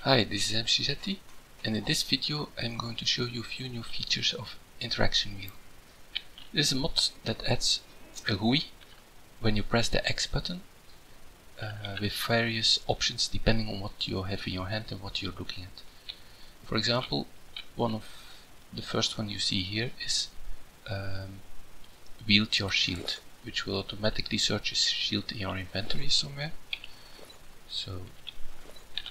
Hi, this is MCZT, and in this video I'm going to show you a few new features of interaction wheel. This is a mod that adds a GUI when you press the X button with various options depending on what you have in your hand and what you're looking at. For example, the first one you see here is wield your shield, which will automatically search a shield in your inventory somewhere. So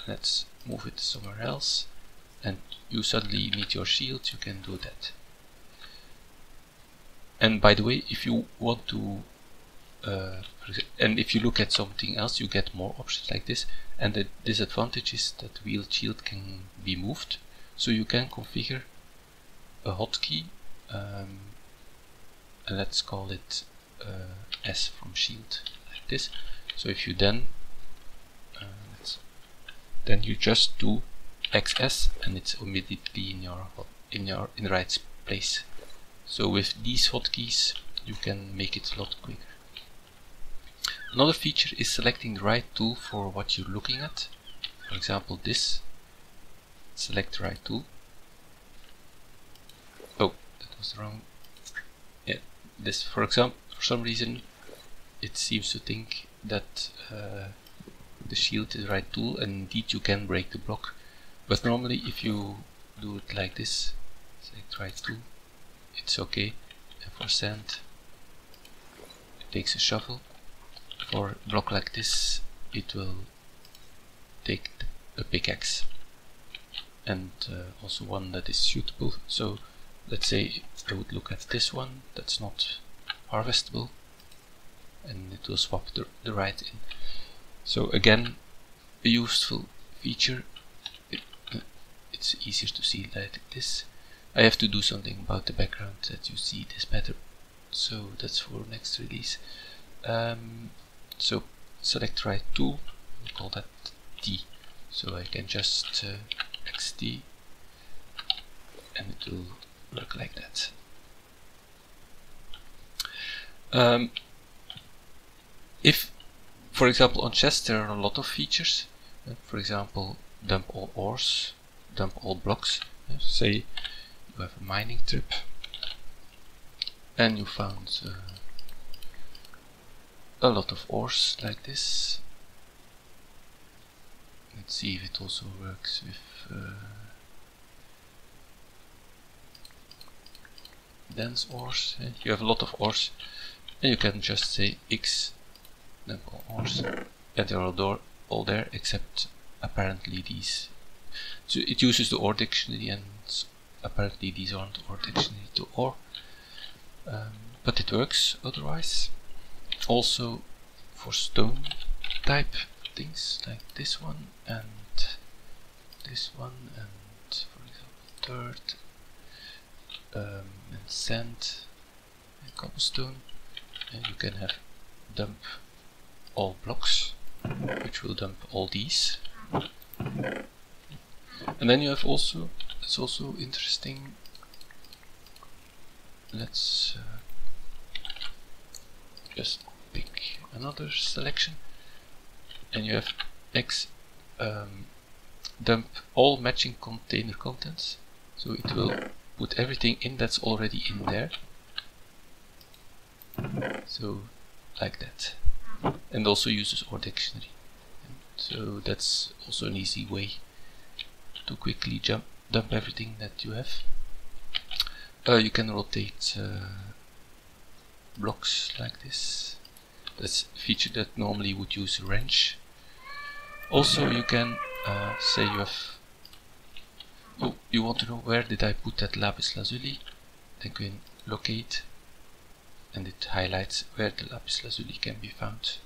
let's move it somewhere else, and you suddenly need your shield, you can do that. And by the way, if you want to and if you look at something else, you get more options like this. And the disadvantage is that wield shield can be moved, so you can configure a hotkey, and let's call it S from shield, like this. So if you then you just do XS and it's immediately in the right place. So with these hotkeys you can make it a lot quicker. Another feature is selecting the right tool for what you're looking at. For example, this. Select the right tool. Oh, that was wrong. Yeah, this. For example, for some reason it seems to think that the shield is the right tool, and indeed you can break the block. But normally if you do it like this, select right tool, it's okay. And for sand, it takes a shovel. For a block like this, it will take a pickaxe, and also one that is suitable. So let's say I would look at this one that's not harvestable, and it will swap the right in. So again, a useful feature. It's easier to see like this. I have to do something about the background that you see this better, so that's for next release. So select right tool, we'll call that T. So I can just XT, and it will work like that. If, for example, on chests there are a lot of features. For example, dump all ores, dump all blocks. Say you have a mining trip and you found a lot of ores like this. Let's see if it also works with dense ores. You have a lot of ores, and you can just say X dump all ores, and they're all there except apparently these. So it uses the ore dictionary, and apparently these aren't ore dictionary to ore, but it works otherwise. Also for stone type things like this one and this one, and for example dirt and sand and cobblestone, and you can have dump all blocks, which will dump all these. And then you have also, it's also interesting, let's just pick another selection, and you have X dump all matching container contents, so it will put everything in that's already in there, so like that, and also uses ore dictionary. So that's also an easy way to quickly dump everything that you have. You can rotate blocks like this. That's a feature that normally would use a wrench. Also you can say you have, you want to know where did I put that lapis lazuli, then you can locate, and it highlights where the lapis lazuli can be found,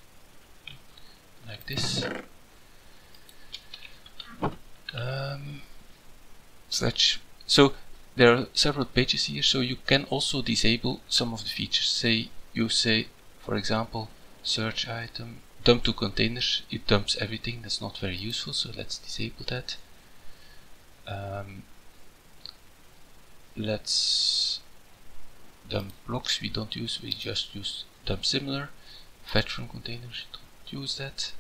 like this. So there are several pages here, so you can also disable some of the features. Say you say, for example, search item, dump to containers, it dumps everything. That's not very useful, so let's disable that. Let's dump blocks, we don't use, we just use dump similar. Fetch from containers, don't use that.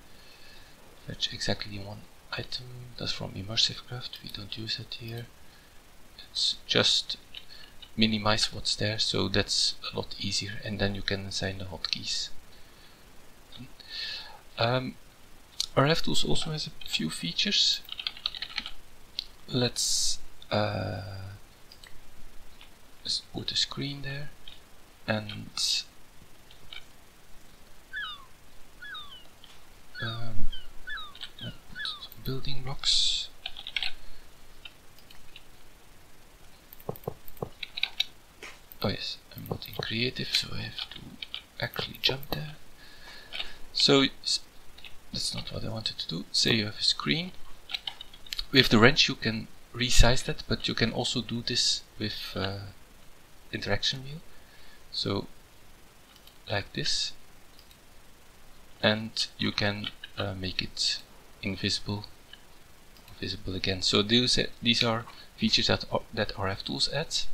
Fetch exactly item, that's from Immersive Craft, we don't use it here. It's just minimize what's there, so that's a lot easier, and then you can assign the hotkeys. RFTools also has a few features. Let's just put a screen there, and let's put some building blocks. Oh yes, I'm not in creative, so I have to actually jump there. So that's not what I wanted to do. Say you have a screen. With the wrench you can resize that, but you can also do this with interaction wheel. So like this, and you can make it invisible, visible again. So these are features that RFTools adds.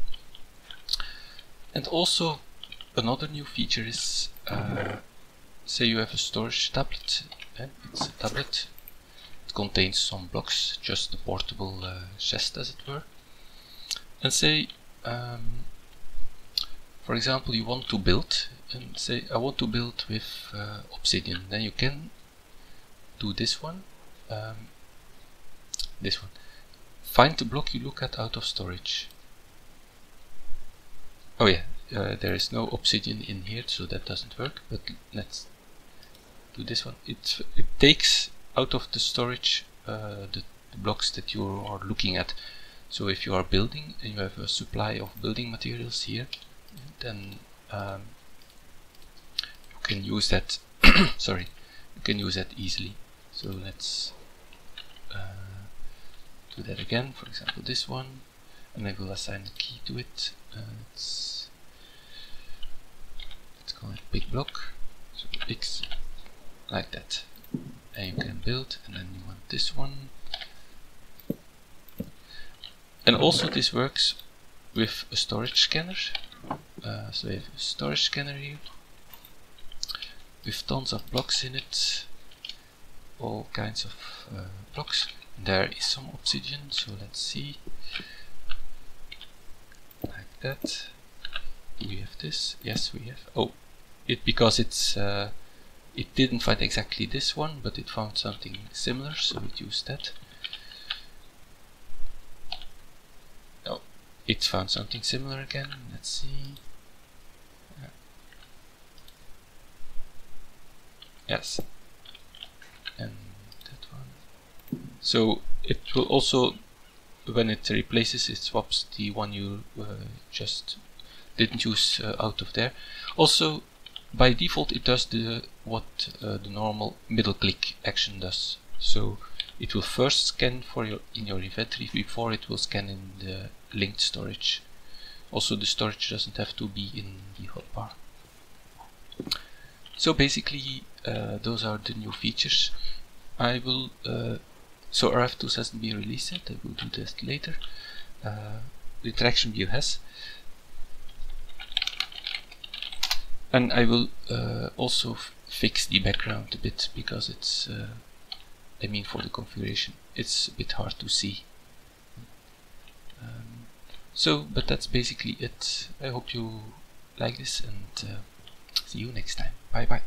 And also another new feature is, say you have a storage tablet, it's a tablet, it contains some blocks, just a portable chest as it were, and say, for example, you want to build, and say I want to build with obsidian, then you can do this one, find the block you look at out of storage. Oh yeah, there is no obsidian in here, so that doesn't work, but let's do this one. It takes out of the storage the blocks that you are looking at. So if you are building and you have a supply of building materials here, then you can use that sorry, you can use that easily. So let's do that again, for example this one, and I will assign a key to it. Let's call it big block, so it's like that, and you can build, and then you want this one. And also this works with a storage scanner, so you have a storage scanner here with tons of blocks in it, all kinds of blocks. There is some obsidian, so let's see, like that. Do we have this? Yes, we have. Oh, because it's it didn't find exactly this one, but it found something similar, so it used that. Oh, it found something similar again. Let's see. Yes, and that one. So it will also, when it replaces, it swaps the one you just didn't use out of there. Also, by default, it does what the normal middle click action does. So it will first scan for in your inventory before it will scan in the linked storage. Also, the storage doesn't have to be in the hotbar. So basically, those are the new features. I will. So RFTools hasn't been released yet. I will do that later. The interaction view has. And I will also fix the background a bit, because it's, I mean, for the configuration, it's a bit hard to see. But that's basically it. I hope you like this, and see you next time. Bye bye.